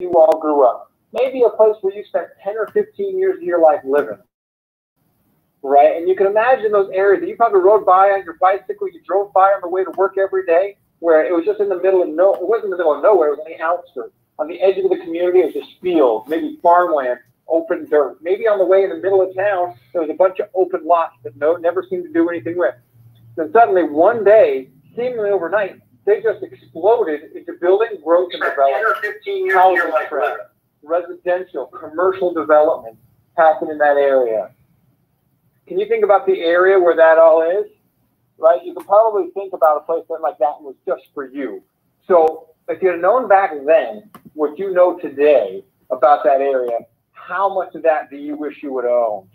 you all grew up. Maybe a place where you spent 10 or 15 years of your life living. Right? And you can imagine those areas that you probably rode by on your bicycle, you drove by on the way to work every day, where it was just in the middle of it wasn't in the middle of nowhere, it was on the outskirts. On the edge of the community, it was just fields, maybe farmland, open dirt. Maybe on the way in the middle of town, there was a bunch of open lots that never seemed to do anything with. Then suddenly, one day, seemingly overnight, they just exploded into building, growth, and development. 10 or 15 years of your life, residential, commercial development happened in that area. Can you think about the area where that all is? Right? You can probably think about a place like that was just for you. So if you had known back then what you know today about that area, how much of that do you wish you would have owned?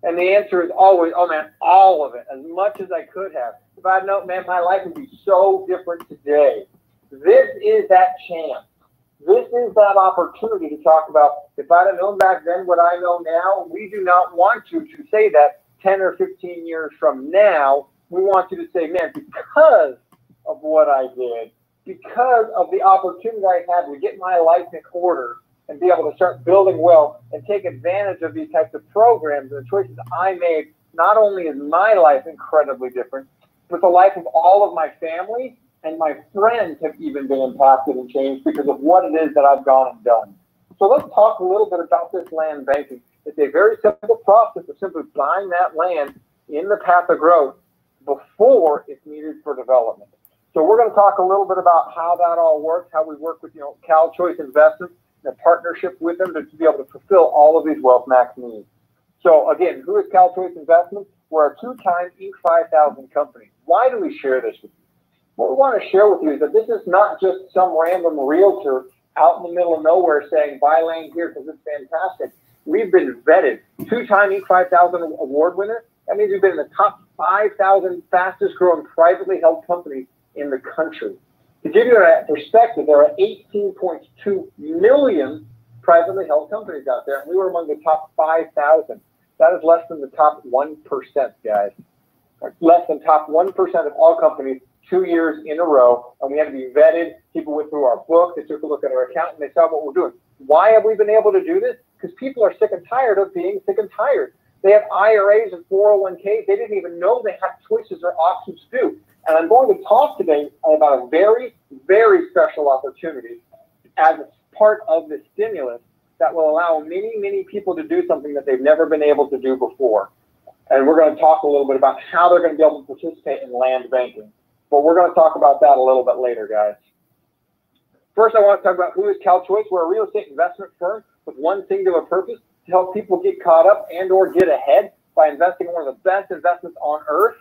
And the answer is always, oh man, all of it, as much as I could have. If I'd known, man, my life would be so different today. This is that chance. This is that opportunity to talk about, if I'd have known back then what I know now, we do not want you to say that 10 or 15 years from now. We want you to say, man, because of what I did, because of the opportunity I had to get my life in order and be able to start building wealth and take advantage of these types of programs and the choices I made, not only is my life incredibly different, but the life of all of my family and my friends have even been impacted and changed because of what it is that I've gone and done. So let's talk a little bit about this land banking. It's a very simple process of simply buying that land in the path of growth before it's needed for development. So we're going to talk a little bit about how that all works, how we work with, Cal Choice Investments, in a partnership with them to be able to fulfill all of these Wealth Max needs. So again, who is Cal Choice Investments? We're a 2-time Inc. 5000 company. Why do we share this with you? What we want to share with you is that this is not just some random realtor out in the middle of nowhere saying, buy land here because it's fantastic. We've been vetted. 2-time Inc. 5000 award winner. That means we've been in the top 5,000 fastest growing privately held companies in the country. To give you a perspective, there are 18.2 million privately held companies out there, and we were among the top 5,000. That is less than the top 1%, guys. Less than top 1% of all companies 2 years in a row, and we had to be vetted. People went through our book, they took a look at our account, and they saw what we're doing. Why have we been able to do this? Because people are sick and tired of being sick and tired. They have IRAs and 401ks. They didn't even know they had choices or options to do. And I'm going to talk today about a very, very special opportunity as part of the stimulus that will allow many, many people to do something that they've never been able to do before. And we're going to talk a little bit about how they're going to be able to participate in land banking. But we're going to talk about that a little bit later, guys. First, I want to talk about who is Cal Choice. We're a real estate investment firm with one singular purpose: to help people get caught up and or get ahead by investing in one of the best investments on earth.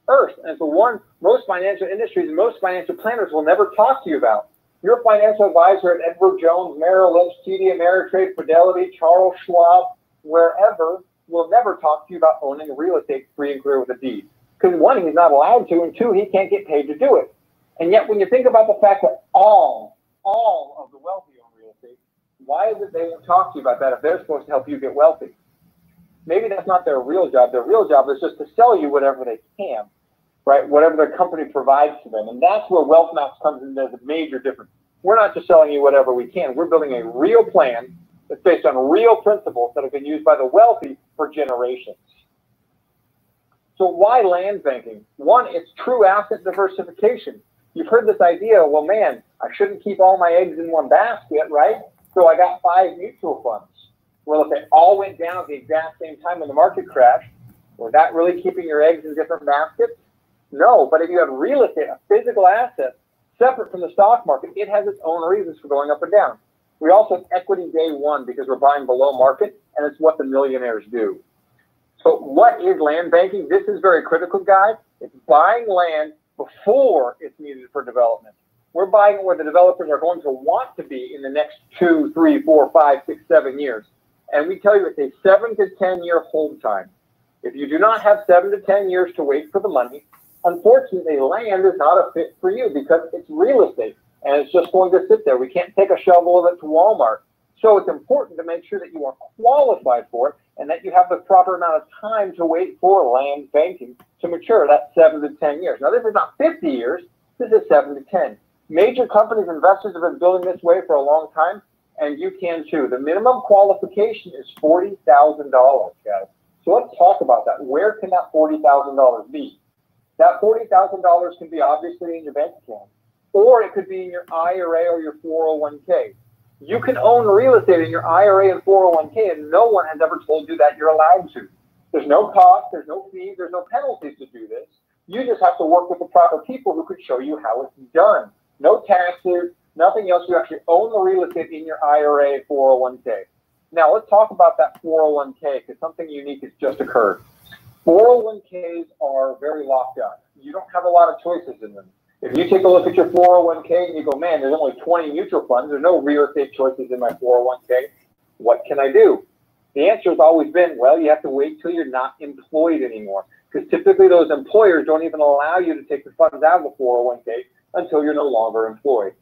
And it's the one most financial industries and most financial planners will never talk to you about. Your financial advisor at Edward Jones, Merrill Lynch, TD Ameritrade, Fidelity, Charles Schwab, wherever, will never talk to you about owning a real estate free and clear with a deed. Because one, he's not allowed to, and two, he can't get paid to do it. And yet, when you think about the fact that all of the wealthy own real estate, why is it they won't talk to you about that if they're supposed to help you get wealthy? Maybe that's not their real job. Their real job is just to sell you whatever they can, right? Whatever their company provides to them. And that's where Wealth Max comes in as a major difference. We're not just selling you whatever we can. We're building a real plan that's based on real principles that have been used by the wealthy for generations. So why land banking? One, it's true asset diversification. You've heard this idea, well, man, I shouldn't keep all my eggs in one basket, right? So I got 5 mutual funds. Well, if they all went down at the exact same time when the market crashed, was that really keeping your eggs in different baskets? No, but if you have real estate, a physical asset, separate from the stock market, it has its own reasons for going up and down. We also have equity day one because we're buying below market, and it's what the millionaires do. So what is land banking? This is very critical, guys. It's buying land before it's needed for development. We're buying it where the developers are going to want to be in the next 2, 3, 4, 5, 6, 7 years. And we tell you it's a 7 to 10 year hold time. If you do not have 7 to 10 years to wait for the money, unfortunately, land is not a fit for you because it's real estate and it's just going to sit there. We can't take a shovel of it to Walmart. So it's important to make sure that you are qualified for it and that you have the proper amount of time to wait for land banking to mature. That's 7 to 10 years. Now, this is not 50 years. This is 7 to 10. Major companies, investors have been building this way for a long time, and you can too. The minimum qualification is $40,000, guys. So let's talk about that. Where can that $40,000 be? That $40,000 can be obviously in your bank account, or it could be in your IRA or your 401k. You can own real estate in your IRA and 401k, and no one has ever told you that you're allowed to. There's no cost, there's no fees, there's no penalties to do this. You just have to work with the proper people who could show you how it's done. No taxes, nothing else. You actually own the real estate in your IRA, 401k. Now let's talk about that 401k, because something unique has just occurred. 401ks are very locked down. You don't have a lot of choices in them. If you take a look at your 401k and you go, man, there's only 20 mutual funds, there's no real estate choices in my 401k, what can I do? The answer has always been, well, you have to wait till you're not employed anymore, because typically those employers don't even allow you to take the funds out of the 401k until you're no longer employed.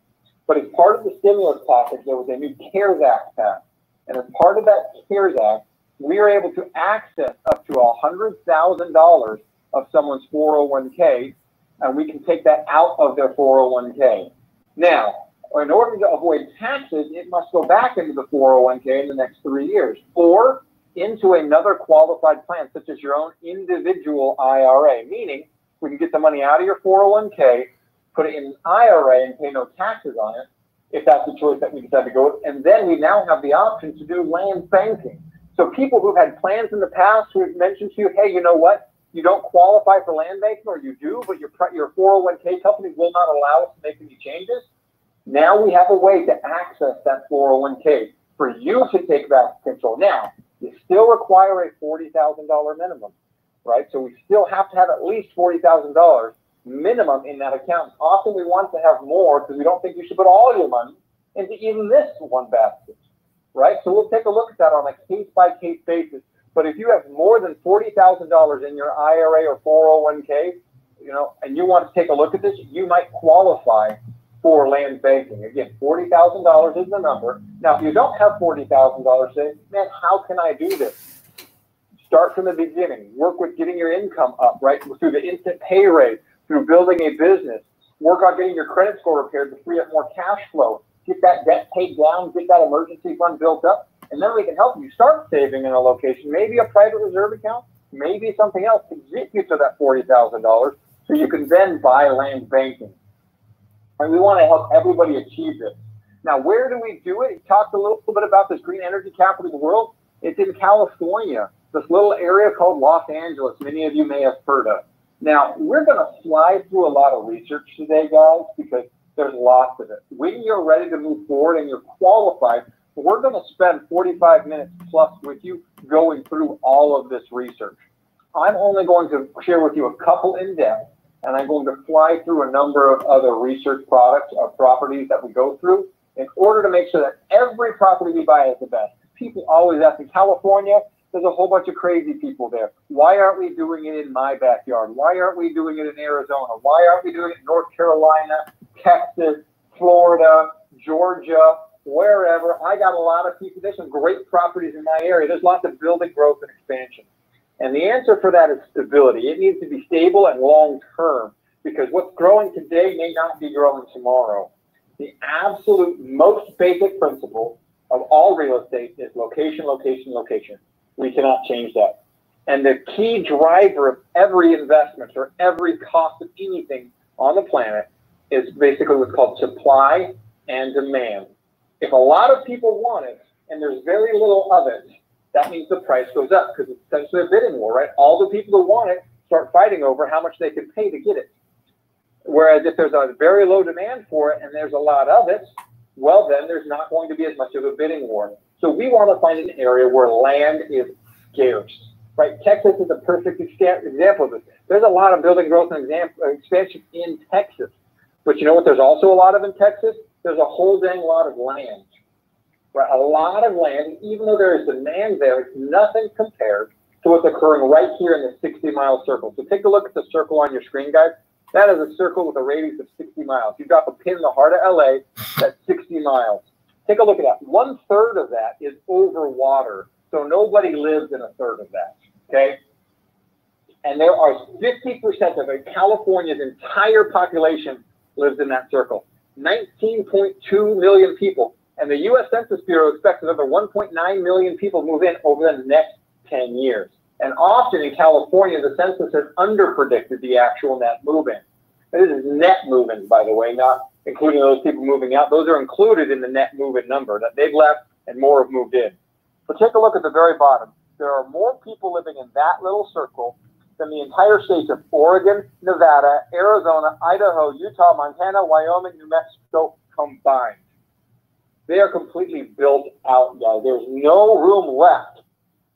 But as part of the stimulus package, there was a new CARES Act passed. And as part of that CARES Act, we are able to access up to $100,000 of someone's 401k, and we can take that out of their 401k. Now, in order to avoid taxes, it must go back into the 401k in the next 3 years, or into another qualified plan, such as your own individual IRA, meaning we can get the money out of your 401k, put it in an IRA and pay no taxes on it, if that's the choice that we decide to go with. And then we now have the option to do land banking. So people who've had plans in the past who have mentioned to you, hey, you know what? You don't qualify for land banking, or you do, but your 401k company will not allow us to make any changes. Now we have a way to access that 401k for you to take back control. Now, you still require a $40,000 minimum, right? So we still have to have at least $40,000 minimum in that account. Often we want to have more because we don't think you should put all your money into even this one basket, right? So we'll take a look at that on a case-by-case basis. But if you have more than $40,000 in your IRA or 401k, and you want to take a look at this, you might qualify for land banking. Again, $40,000 is the number. Now, if you don't have $40,000, say, man, how can I do this? Start from the beginning. Work with getting your income up, right? Through the instant pay rate, through building a business. Work on getting your credit score repaired to free up more cash flow. Get that debt paid down, get that emergency fund built up, and then we can help you start saving in a location, maybe a private reserve account, maybe something else to get you to that $40,000 so you can then buy land banking. And we want to help everybody achieve this. Now, where do we do it? We talked a little bit about this green energy capital of the world. It's in California, this little area called Los Angeles, many of you may have heard of. Now, we're going to fly through a lot of research today, guys, because there's lots of it. When you're ready to move forward and you're qualified, we're going to spend 45 minutes plus with you going through all of this research. I'm only going to share with you a couple in depth, and I'm going to fly through a number of other research products or properties that we go through in order to make sure that every property we buy is the best. People always ask, in California, there's a whole bunch of crazy people there. Why aren't we doing it in my backyard? Why aren't we doing it in Arizona? Why aren't we doing it in North Carolina, Texas, Florida, Georgia, wherever? I got a lot of people. There's some great properties in my area. There's lots of building growth and expansion. And the answer for that is stability. It needs to be stable and long-term, because what's growing today may not be growing tomorrow. The absolute most basic principle of all real estate is location, location, location. We cannot change that. And the key driver of every investment or every cost of anything on the planet is basically what's called supply and demand. If a lot of people want it and there's very little of it, that means the price goes up, because it's essentially a bidding war, right? All the people who want it start fighting over how much they can pay to get it. Whereas if there's a very low demand for it and there's a lot of it, well, then there's not going to be as much of a bidding war. So we want to find an area where land is scarce, right? Texas is a perfect example of this. There's a lot of building growth and expansion in Texas. But you know what there's also a lot of in Texas? There's a whole dang lot of land, right? A lot of land. Even though there is demand there, it's nothing compared to what's occurring right here in the 60-mile circle. So take a look at the circle on your screen, guys. That is a circle with a radius of 60 miles. You've got the pin in the heart of LA, that's 60 miles. Take a look at that. 1/3 of that is over water. So nobody lives in 1/3 of that, okay? And there are 50% of California's entire population lives in that circle. 19.2 million people. And the U.S. Census Bureau expects another 1.9 million people move in over the next 10 years. And often in California, the census has underpredicted the actual net move-in. This is net move-ins, by the way, not including those people moving out. Those are included in the net move-in number, that they've left and more have moved in. But take a look at the very bottom. There are more people living in that little circle than the entire states of Oregon, Nevada, Arizona, Idaho, Utah, Montana, Wyoming, New Mexico combined. They are completely built out, guys. There's no room left.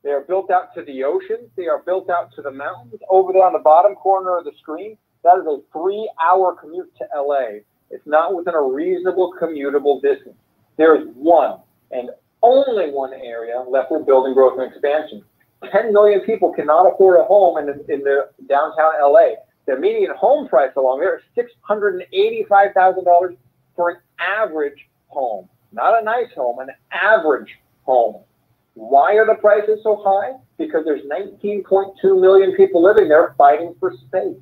They are built out to the ocean. They are built out to the mountains. Over there on the bottom corner of the screen, that is a 3-hour commute to LA. It's not within a reasonable commutable distance. There is one and only one area left for building growth and expansion. 10 million people cannot afford a home in the downtown LA. The median home price along there is $685,000 for an average home. Not a nice home, an average home. Why are the prices so high? Because there's 19.2 million people living there fighting for space.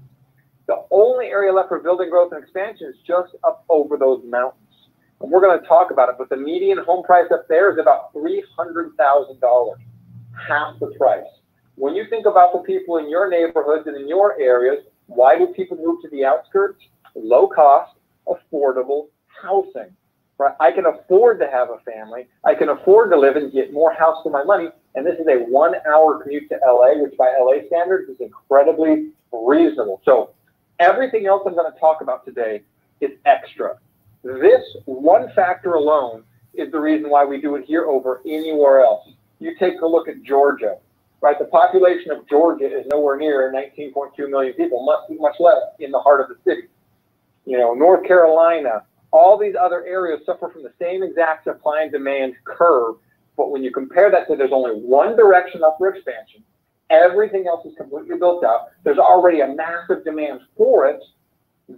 The only area left for building growth and expansion is just up over those mountains. And we're going to talk about it, but the median home price up there is about $300,000, half the price. When you think about the people in your neighborhoods and in your areas, why do people move to the outskirts? Low cost, affordable housing. Right? I can afford to have a family. I can afford to live and get more house for my money. And this is a 1-hour commute to LA, which by LA standards is incredibly reasonable. So everything else I'm going to talk about today is extra. This one factor alone is the reason why we do it here over anywhere else. You take a look at Georgia, right? The population of Georgia is nowhere near 19.2 million people, much less in the heart of the city. You know, North Carolina, all these other areas suffer from the same exact supply and demand curve. But when you compare that to there's only one direction up for expansion, everything else is completely built out. There's already a massive demand for it.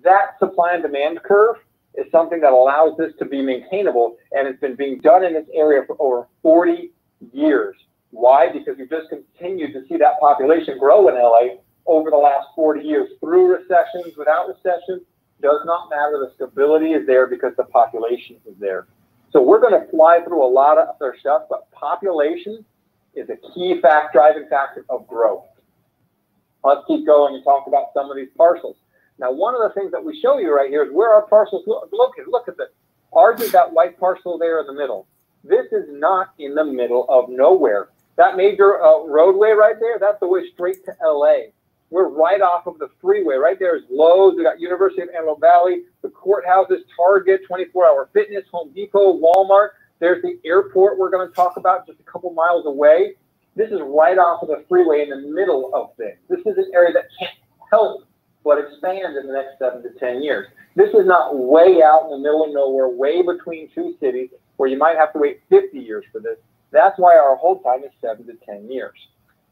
That supply and demand curve is something that allows this to be maintainable, and it's been being done in this area for over 40 years. Why? Because we've just continued to see that population grow in LA over the last 40 years, through recessions, without recessions. Does not matter. The stability is there because the population is there. So we're going to fly through a lot of other stuff, but population is a key driving factor of growth. Let's keep going and talk about some of these parcels. Now, one of the things that we show you right here is where our parcels located. Look at this. Ours is that white parcel there in the middle. This is not in the middle of nowhere. That major roadway right there, that's the way straight to LA. We're right off of the freeway. Right there is Lowe's. We got University of Antelope Valley, the courthouses, Target, 24-hour fitness, Home Depot, Walmart. There's the airport we're going to talk about just a couple miles away. This is right off of the freeway in the middle of things. This is an area that can't help but expand in the next 7 to 10 years. This is not way out in the middle of nowhere, way between two cities, where you might have to wait 50 years for this. That's why our hold time is 7 to 10 years.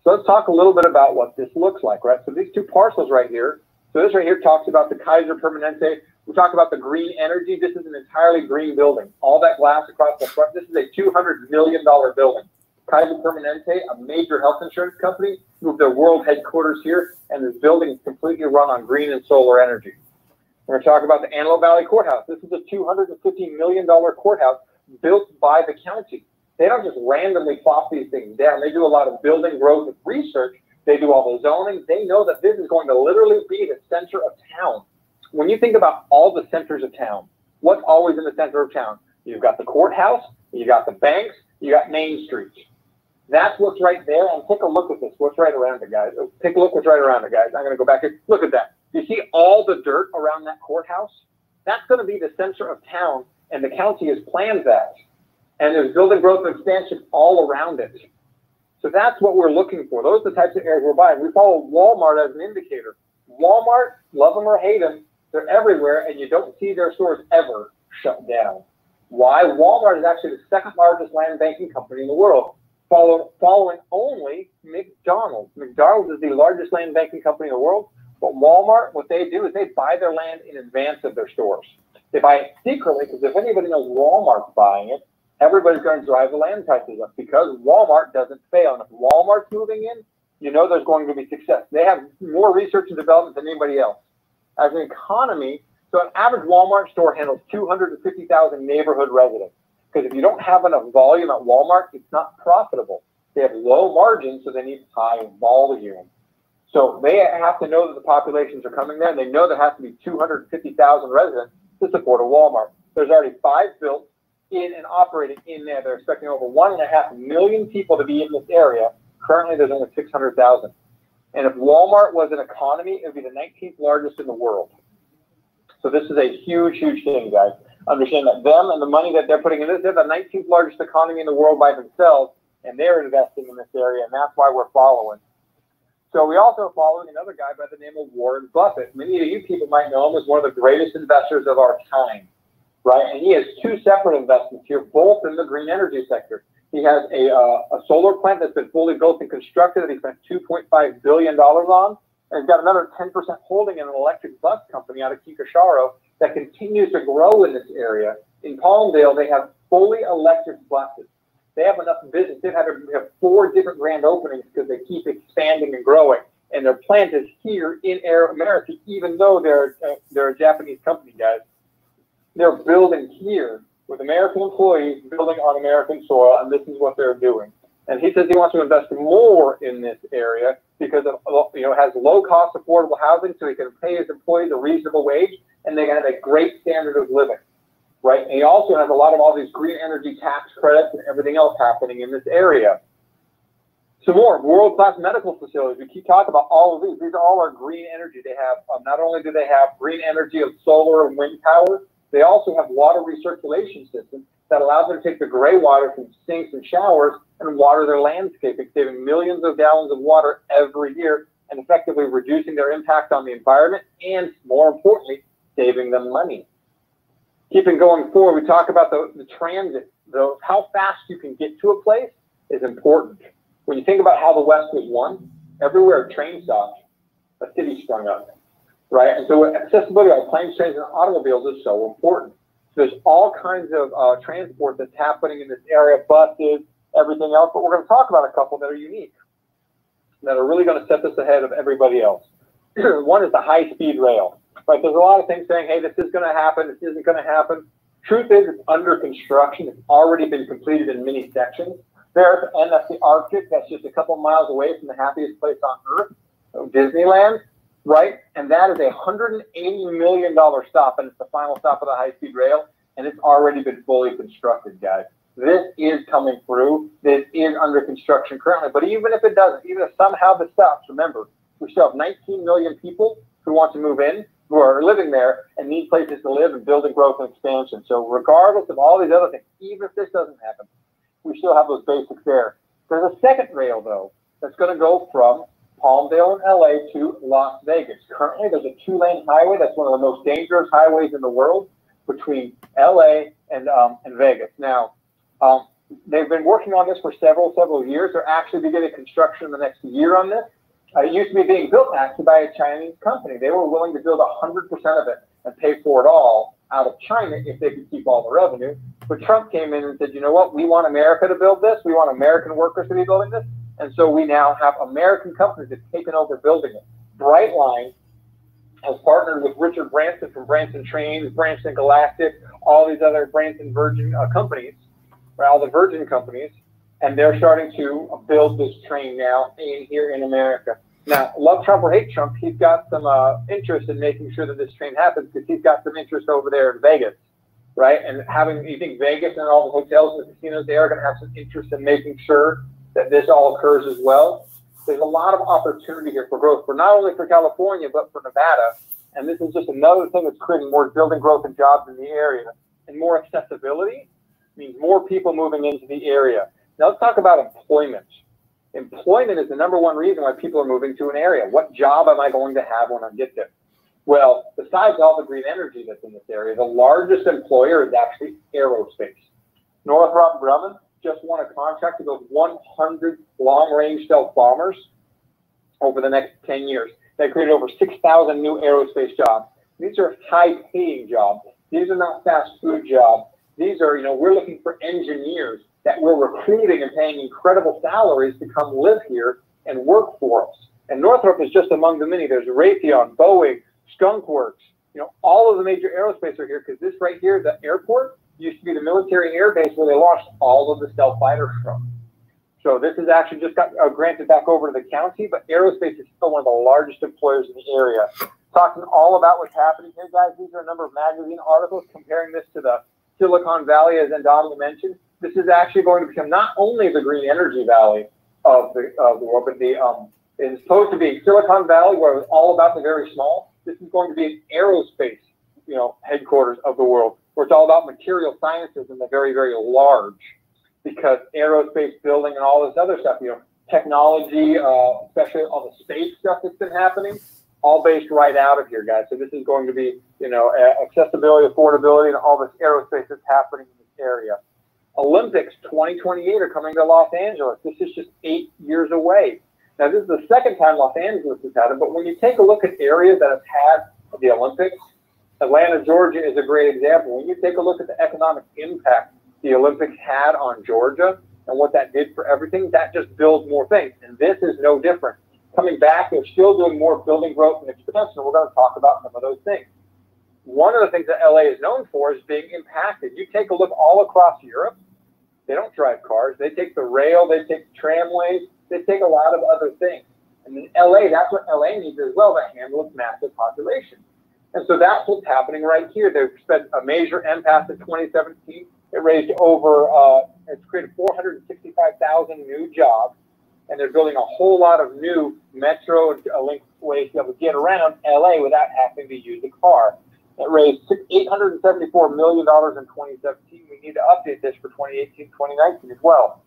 So let's talk a little bit about what this looks like, right? So these two parcels right here. So this right here talks about the Kaiser Permanente. We talk about the green energy. This is an entirely green building. All that glass across the front. This is a $200 million building. Kaiser Permanente, a major health insurance company, moved their world headquarters here, and this building is completely run on green and solar energy. We're going to talk about the Antelope Valley Courthouse. This is a $250 million courthouse built by the county. They don't just randomly plop these things down. They do a lot of building growth and research. They do all the zoning. They know that this is going to literally be the center of town. When you think about all the centers of town, what's always in the center of town? You've got the courthouse, you got the banks, you got Main Street. That's what's right there. And take a look at this. What's right around it, guys? Take a look what's right around it, guys. I'm going to go back here. Look at that. You see all the dirt around that courthouse? That's going to be the center of town, and the county has planned that. And there's building growth and expansion all around it. So that's what we're looking for. Those are the types of areas we're buying. We follow Walmart as an indicator. Walmart, love them or hate them, they're everywhere, and you don't see their stores ever shut down. Why? Walmart is actually the second largest land banking company in the world, following only McDonald's. McDonald's is the largest land banking company in the world, but Walmart, what they do is they buy their land in advance of their stores. They buy it secretly, because if anybody knows Walmart's buying it, everybody's going to drive the land prices up, because Walmart doesn't fail. And if Walmart's moving in, you know there's going to be success. They have more research and development than anybody else. As an economy, So an average Walmart store handles 250,000 neighborhood residents. Because if you don't have enough volume at Walmart, it's not profitable. They have low margins, so they need high volume. So they have to know that the populations are coming there, and they know there has to be 250,000 residents to support a Walmart. There's already 5 built in and operating in there. They're expecting over 1.5 million people to be in this area. Currently, there's only 600,000. And if Walmart was an economy, it would be the 19th largest in the world. So this is a huge, huge thing, guys. Understand that them and the money that they're putting in this, they're the 19th largest economy in the world by themselves, and they're investing in this area, and that's why we're following. So we also are following another guy by the name of Warren Buffett. Many of you people might know him as one of the greatest investors of our time, right? And he has 2 separate investments here, both in the green energy sector. He has a solar plant that's been fully built and constructed that he spent $2.5 billion on, and he's got another 10% holding in an electric bus company out of Kikasharo that continues to grow in this area. In Palmdale, they have fully electric buses. They have enough business. They have 4 different grand openings because they keep expanding and growing. And their plant is here in America, even though they're a Japanese company, guys. They're building here with American employees, building on American soil, and this is what they're doing. And he says he wants to invest more in this area because it has low-cost, affordable housing, so he can pay his employees a reasonable wage, and they can have a great standard of living, right? And he also has a lot of all these green energy tax credits and everything else happening in this area. Some more world-class medical facilities. We keep talking about all of these. These all are green energy. They have not only do they have green energy of solar and wind power, they also have water recirculation systems that allows them to take the gray water from sinks and showers and water their landscaping, saving millions of gallons of water every year and effectively reducing their impact on the environment and, more importantly, saving them money. Keeping going forward, we talk about the transit. How fast you can get to a place is important. When you think about how the West was won, everywhere a train stopped, a city sprung up, right? And so accessibility on planes, trains, and automobiles is so important. So there's all kinds of transport that's happening in this area, buses, everything else, but we're going to talk about a couple that are unique, that are really going to set this ahead of everybody else. One is the high-speed rail. Right, there's a lot of things saying, hey, this is going to happen, this isn't going to happen. Truth is, it's under construction. It's already been completed in many sections. And that's the Arctic. That's just a couple miles away from the happiest place on Earth, Disneyland, right? And that is a $180 million stop, and it's the final stop of the high-speed rail, and it's already been fully constructed, guys. This is coming through. This is under construction currently. But even if it doesn't, even if somehow this stops, remember, we still have 19 million people who want to move in, who are living there and need places to live and building growth and expansion. So regardless of all these other things, even if this doesn't happen, we still have those basics there. There's a second rail, though, that's going to go from Palmdale in LA to Las Vegas. Currently, there's a 2-lane highway. That's one of the most dangerous highways in the world between LA and Vegas. Now, they've been working on this for several years. They're actually beginning construction in the next year on this. It used to be being built actually by a Chinese company. They were willing to build 100% of it and pay for it all out of China if they could keep all the revenue. But Trump came in and said, you know what, we want America to build this. We want American workers to be building this. And so we now have American companies that have taken over building it. Brightline has partnered with Richard Branson from Branson Trains, Branson Galactic, all these other Branson Virgin companies, or all the Virgin companies. And they're starting to build this train now here in America. Now, love Trump or hate Trump, he's got some interest in making sure that this train happens because he's got some interest over there in Vegas, right? And you think Vegas and all the hotels and the casinos there are going to have some interest in making sure that this all occurs as well. There's a lot of opportunity here for growth, for not only for California, but for Nevada. And this is just another thing that's creating more building growth and jobs in the area. And more accessibility means more people moving into the area. Now let's talk about employment. Employment is the #1 reason why people are moving to an area. What job am I going to have when I get there? Well, besides all the green energy that's in this area, the largest employer is actually aerospace. Northrop Grumman just won a contract to build 100 long-range stealth bombers over the next 10 years. They created over 6,000 new aerospace jobs. These are high-paying jobs. These are not fast food jobs. These are, we're looking for engineers that we're recruiting and paying incredible salaries to come live here and work for us. And Northrop is just among the many. There's Raytheon, Boeing, Skunk Works, all of the major aerospace are here because this right here, the airport, used to be the military air base where they launched all of the stealth fighters from. So this has actually just got granted back over to the county, but aerospace is still one of the largest employers in the area. Talking all about what's happening here, guys. These are a number of magazine articles comparing this to the Silicon Valley, as Jantuah mentioned. This is actually going to become not only the green energy valley of the world, but it's supposed to be Silicon Valley, where it's all about the very small. This is going to be an aerospace, headquarters of the world, where it's all about material sciences and the very, very large. Because aerospace building and all this other stuff, technology, especially all the space stuff that's been happening, all based right out of here, guys. So this is going to be, accessibility, affordability, and all this aerospace that's happening in this area. Olympics 2028 are coming to Los Angeles. This is just 8 years away. Now, this is the second time Los Angeles has had it, but when you take a look at areas that have had the Olympics, Atlanta, Georgia is a great example. When you take a look at the economic impact the Olympics had on Georgia and what that did for everything, that just builds more things. And this is no different. Coming back, they're still doing more building growth and expansion, and we're going to talk about some of those things. One of the things that LA is known for is being impacted. You take a look all across Europe, they don't drive cars. They take the rail, they take tramways, they take a lot of other things. And in LA, that's what LA needs as well to handle its massive population. And so that's what's happening right here. They've spent a major MPAS in 2017. It raised over, it's created 465,000 new jobs, and they're building a whole lot of new metro link ways to be able to get around LA without having to use a car. It raised $874 million in 2017. We need to update this for 2018, 2019 as well.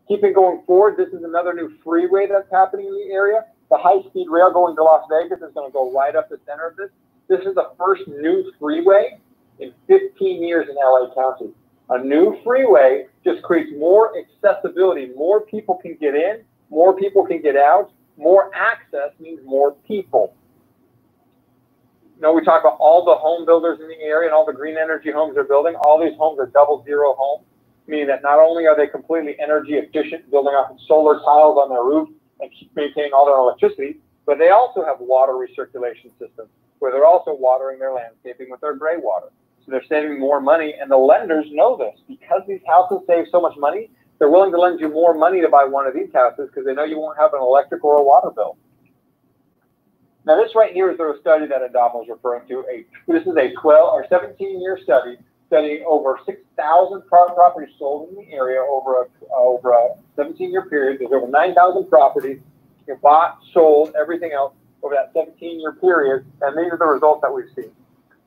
Keeping going forward, this is another new freeway that's happening in the area. The high-speed rail going to Las Vegas is going to go right up the center of this. This is the first new freeway in 15 years in LA County. A new freeway just creates more accessibility. More people can get in, more people can get out. More access means more people. We talk about all the home builders in the area and all the green energy homes they're building. All these homes are double zero homes, meaning that not only are they completely energy efficient, building off of solar tiles on their roof and maintaining all their electricity, but they also have water recirculation systems where they're also watering their landscaping with their gray water. So they're saving more money, and the lenders know this. Because these houses save so much money, they're willing to lend you more money to buy one of these houses because they know you won't have an electric or a water bill. Now, this right here is the study that Jantuah was referring to. This is a 12 or 17-year study studying over 6,000 properties sold in the area over a 17-year period. There's over 9,000 properties bought, sold, everything else over that 17-year period, and these are the results that we've seen.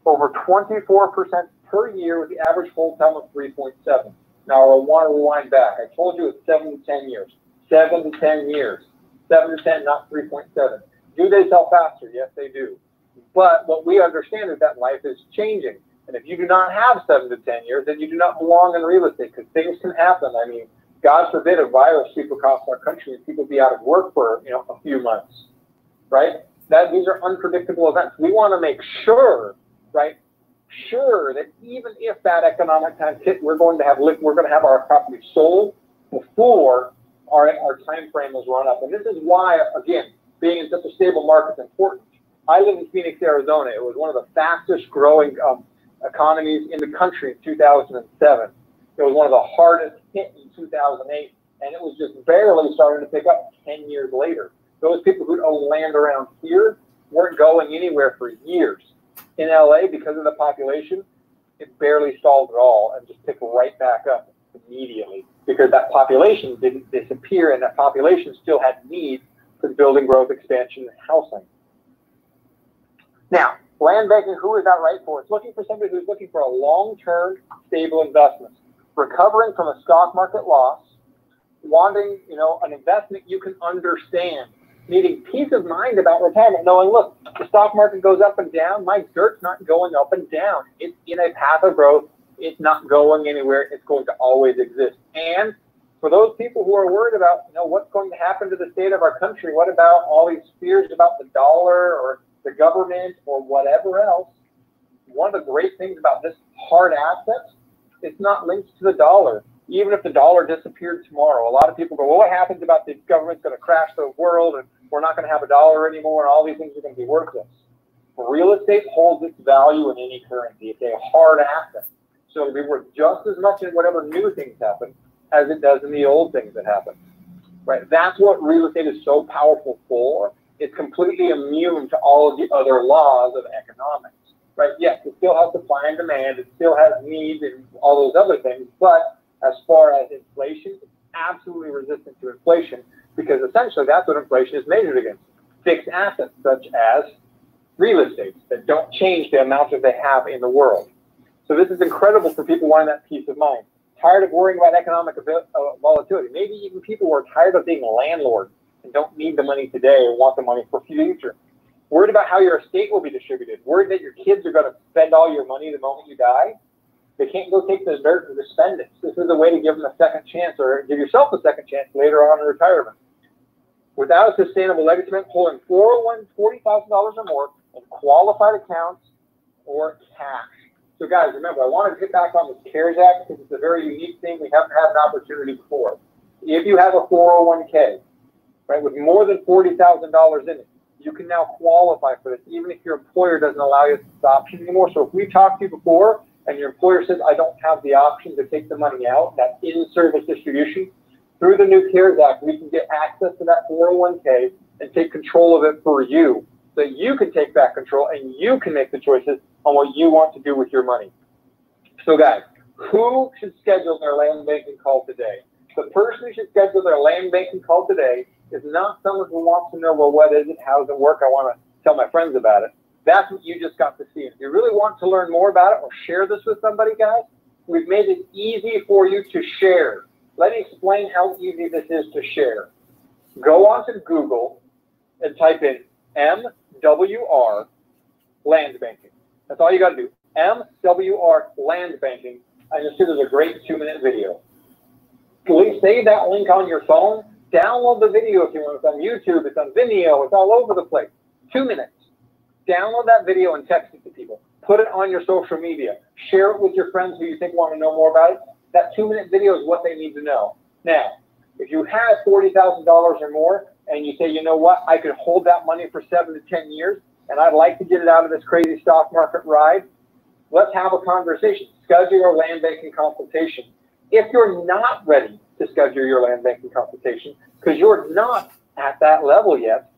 Over 24% per year with the average hold time of 3.7. Now, I want to rewind back. I told you it's 7 to 10 years. 7 to 10 years. 7 to 10, not 3.7. Do they sell faster? Yes, they do. But what we understand is that life is changing. And if you do not have 7 to 10 years, then you do not belong in real estate because things can happen. I mean, God forbid a virus sweep across our country and people be out of work for a few months, right? These are unpredictable events. We want to make sure, right? Sure that even if that economic time hit, we're going to have our property sold before our time frame is run up. And this is why, again, being in such a stable market is important. I live in Phoenix, Arizona. It was one of the fastest growing economies in the country in 2007. It was one of the hardest hit in 2008, and it was just barely starting to pick up 10 years later. Those people who own land around here weren't going anywhere for years. In LA, because of the population, it barely stalled at all and just picked right back up immediately because that population didn't disappear and that population still had need for building growth, expansion, and housing. Now, land banking, who is that right for? It's looking for somebody who's looking for a long-term, stable investment, recovering from a stock market loss, wanting, an investment you can understand, needing peace of mind about retirement, knowing, look, the stock market goes up and down. My dirt's not going up and down. It's in a path of growth. It's not going anywhere. It's going to always exist. And for those people who are worried about, what's going to happen to the state of our country, what about all these fears about the dollar or the government or whatever else, one of the great things about this hard asset, it's not linked to the dollar. Even if the dollar disappeared tomorrow, a lot of people go, well, what happens about the government's going to crash the world and we're not going to have a dollar anymore and all these things are going to be worthless. Real estate holds its value in any currency. It's a hard asset. So it'll be worth just as much in whatever new things happen as it does in the old things that happen. Right? That's what real estate is so powerful for. It's completely immune to all of the other laws of economics. Right? Yes, it still has supply and demand. It still has needs and all those other things. But as far as inflation, it's absolutely resistant to inflation because essentially that's what inflation is measured against. Fixed assets such as real estate that don't change the amount that they have in the world. So this is incredible for people wanting that peace of mind. Tired of worrying about economic volatility. Maybe even people who are tired of being landlords and don't need the money today or want the money for future. Worried about how your estate will be distributed. Worried that your kids are going to spend all your money the moment you die. They can't go take the dirt and just spend it. This is a way to give them a second chance or give yourself a second chance later on in retirement. Without a sustainable legacy, holding $40,000 or more in qualified accounts or cash. So guys, remember, I want to get back on this CARES Act because it's a very unique thing. We haven't had an opportunity before. If you have a 401k, right, with more than $40,000 in it, you can now qualify for this, even if your employer doesn't allow you this option anymore. So if we talked to you before and your employer says, I don't have the option to take the money out, that in-service distribution, through the new CARES Act, we can get access to that 401k and take control of it for you so that you can take back control and you can make the choices on what you want to do with your money. So guys, who should schedule their land banking call today? The person who should schedule their land banking call today is not someone who wants to know, well, what is it? How does it work? I want to tell my friends about it. That's what you just got to see. If you really want to learn more about it or share this with somebody, guys, we've made it easy for you to share. Let me explain how easy this is to share. Go onto Google and type in MWR Land Banking. That's all you got to do. MWR Land Banking. And you'll see there's a great 2-minute video. Please save that link on your phone. Download the video if you want. It's on YouTube. It's on Vimeo. It's all over the place. 2 minutes. Download that video and text it to people. Put it on your social media. Share it with your friends who you think want to know more about it. That 2-minute video is what they need to know. Now, if you have $40,000 or more and you say, you know what, I could hold that money for 7 to 10 years and I'd like to get it out of this crazy stock market ride, let's have a conversation. Schedule your land banking consultation. If you're not ready to schedule your land banking consultation because you're not at that level yet,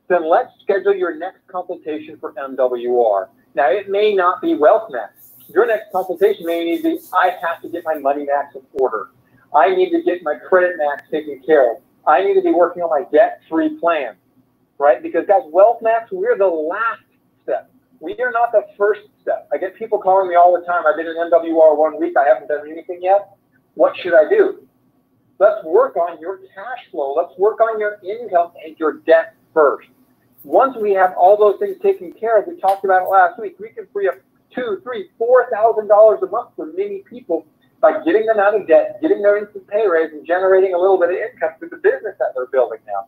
then let's schedule your next consultation for MWR. Now, it may not be Wealth Max. Your next consultation may need to be, I have to get my money max in order. I need to get my credit max taken care of. I need to be working on my debt-free plan, right? Because guys, Wealth Max, we're the last step. We are not the first step. I get people calling me all the time. I've been in MWR 1 week. I haven't done anything yet. What should I do? Let's work on your cash flow. Let's work on your income and your debt first. Once we have all those things taken care of, we talked about it last week, we can free up $2,000, $3,000, $4,000 a month for many people by getting them out of debt, getting their instant pay raise, and generating a little bit of income through the business that they're building now.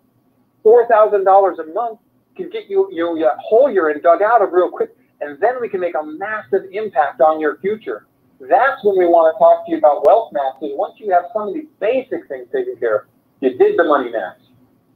$4,000 a month can get you a hole you're in dug out of real quick, and then we can make a massive impact on your future. That's when we want to talk to you about Wealth Max. Is once you have some of these basic things taken care of, you did the money max,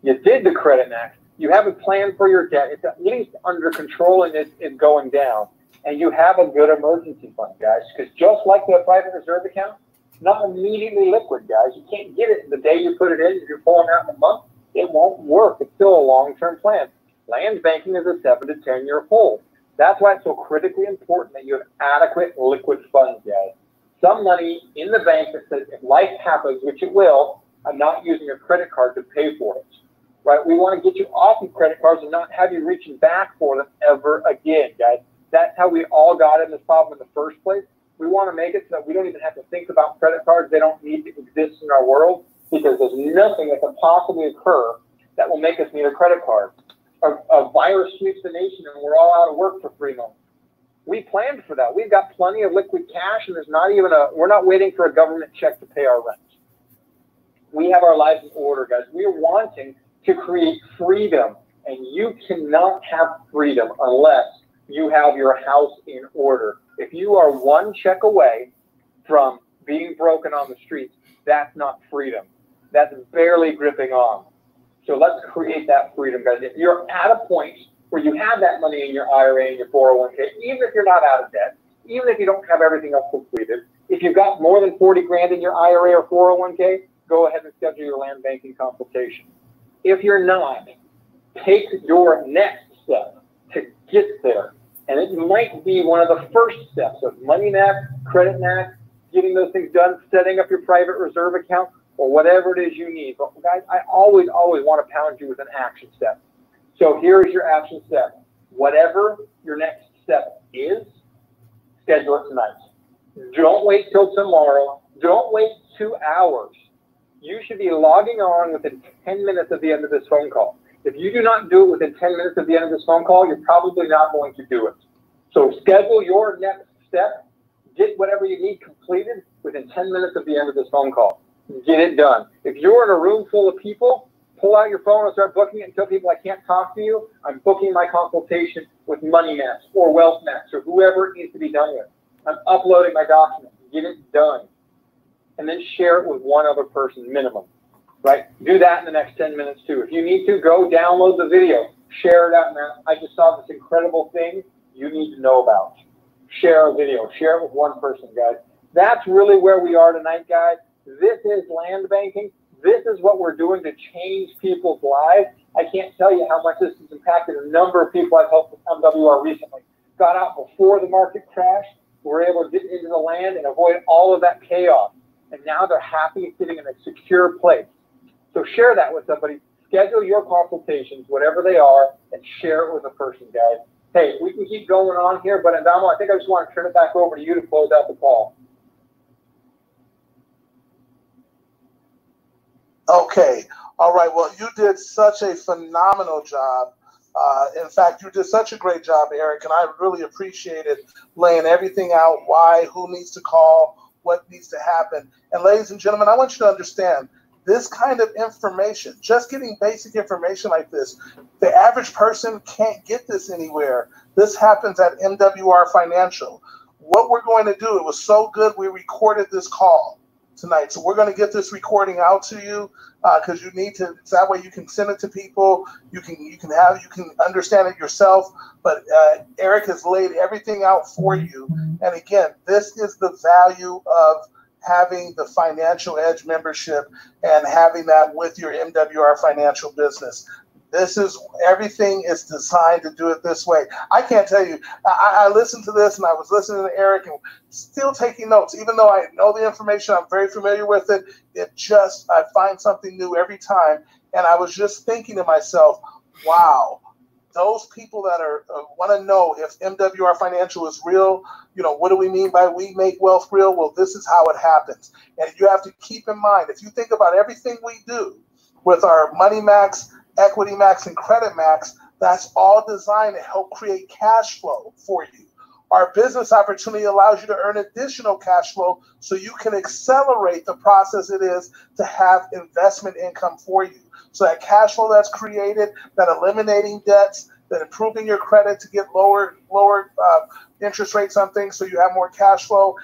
you did the credit max, you have a plan for your debt, it's at least under control and it's going down. And you have a good emergency fund, guys, because just like the private reserve account, not immediately liquid, guys. You can't get it the day you put it in. If you're pulling out in a month, it won't work. It's still a long-term plan. Land banking is a 7 to 10-year hold. That's why it's so critically important that you have adequate liquid funds, guys. Some money in the bank that says if life happens, which it will, I'm not using a credit card to pay for it. Right? We want to get you off of credit cards and not have you reaching back for them ever again, guys. That's how we all got in this problem in the first place. We want to make it so that we don't even have to think about credit cards. They don't need to exist in our world because there's nothing that can possibly occur that will make us need a credit card. A virus sweeps the nation and we're all out of work for 3 months. We planned for that. We've got plenty of liquid cash and there's not even we're not waiting for a government check to pay our rent. We have our lives in order, guys. We are wanting to create freedom, and you cannot have freedom unless you have your house in order. If you are one check away from being broken on the streets, that's not freedom. That's barely gripping on. So let's create that freedom, guys. If you're at a point where you have that money in your IRA and your 401k, even if you're not out of debt, even if you don't have everything else completed. If you've got more than 40 grand in your IRA or 401k, go ahead and schedule your land banking consultation. If you're not, take your next step to get there. And it might be one of the first steps of Money Max, Credit Max, getting those things done, setting up your private reserve account, or whatever it is you need. But guys, I always want to pound you with an action step. So here is your action step. Whatever your next step is, schedule it tonight. Don't wait till tomorrow. Don't wait 2 hours. You should be logging on within 10 minutes of the end of this phone call. If you do not do it within 10 minutes of the end of this phone call, you're probably not going to do it. So schedule your next step. Get whatever you need completed within 10 minutes of the end of this phone call. Get it done. If you're in a room full of people, pull out your phone and start booking it and tell people I can't talk to you. I'm booking my consultation with Money Max or Wealth Max or whoever it needs to be done with. I'm uploading my document. Get it done. And then share it with one other person minimum. Right? Do that in the next 10 minutes too. If you need to, go download the video. Share it out, man. I just saw this incredible thing you need to know about. Share a video. Share it with one person, guys. That's really where we are tonight, guys. This is land banking. This is what we're doing to change people's lives. I can't tell you how much this has impacted a number of people I've helped with MWR recently. Got out before the market crashed. Were able to get into the land and avoid all of that chaos. And now they're happy sitting in a secure place. So share that with somebody. Schedule your consultations, whatever they are, and share it with a person, guys. Hey, we can keep going on here, but Adamo, I think I just want to turn it back over to you to close out the call. Okay. All right. Well, you did such a phenomenal job. In fact, you did such a great job, Eric, and I really appreciated laying everything out, why, who needs to call, what needs to happen. And ladies and gentlemen, I want you to understand this kind of information, just getting basic information like this, the average person can't get this anywhere. This happens at MWR Financial. What we're going to do, it was so good, we recorded this call tonight. So we're going to get this recording out to you because you need to, so that way you can send it to people. You can understand it yourself. But Eric has laid everything out for you. And again, this is the value of having the Financial Edge membership and having that with your MWR Financial business. This is, everything is designed to do it this way. I can't tell you, I listened to this and I was listening to Eric and still taking notes. Even though I know the information, I'm very familiar with it, I find something new every time. And I was just thinking to myself, wow, those people that want to know if MWR Financial is real, what do we mean by we make wealth real? Well, this is how it happens. And you have to keep in mind, if you think about everything we do with our Money Max, Equity Max, and Credit Max, that's all designed to help create cash flow for you. Our business opportunity allows you to earn additional cash flow so you can accelerate the process it is to have investment income for you. So that cash flow that's created, that eliminating debts, that improving your credit to get lower interest rates on things so you have more cash flow,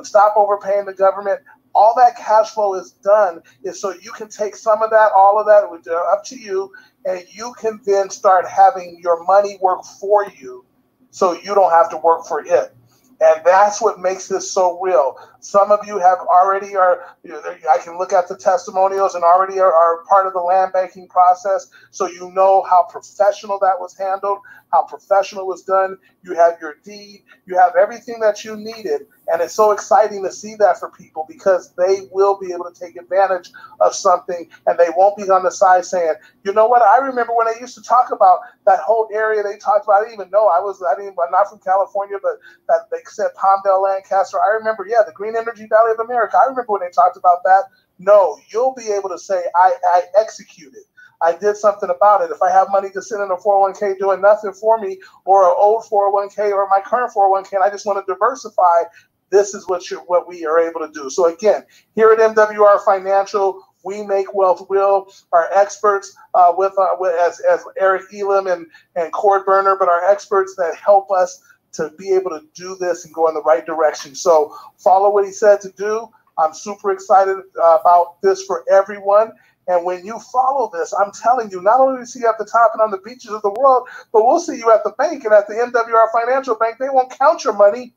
stop overpaying the government. All that cash flow is done is so you can take some of that, all of that, up to you, and you can then start having your money work for you so you don't have to work for it. And that's what makes this so real. Some of you have already I can look at the testimonials and already are part of the land banking process. So you know how professional that was handled, how professional it was done. You have your deed, you have everything that you needed. And it's so exciting to see that for people because they will be able to take advantage of something and they won't be on the side saying, you know what, I remember when they used to talk about that whole area they talked about. I didn't even know I'm not from California, but that they said Palmdale, Lancaster. I remember, the Green Energy Valley of America. I remember when they talked about that. No, you'll be able to say, I executed. I did something about it. If I have money to sit in a 401k doing nothing for me, or an old 401k or my current 401k, and I just want to diversify, this is what we are able to do. So again, here at MWR Financial, we make wealth real. Our experts as Eric Elam and Cord Burner, but our experts that help us to be able to do this and go in the right direction. So follow what he said to do. I'm super excited about this for everyone. And when you follow this, I'm telling you, not only do we see you at the top and on the beaches of the world, but we'll see you at the bank and at the MWR Financial Bank. They won't count your money.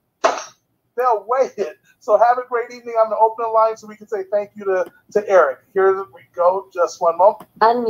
They'll weigh it. So have a great evening. I'm going to open the line so we can say thank you to Eric. Here we go. Just one moment. Unmute.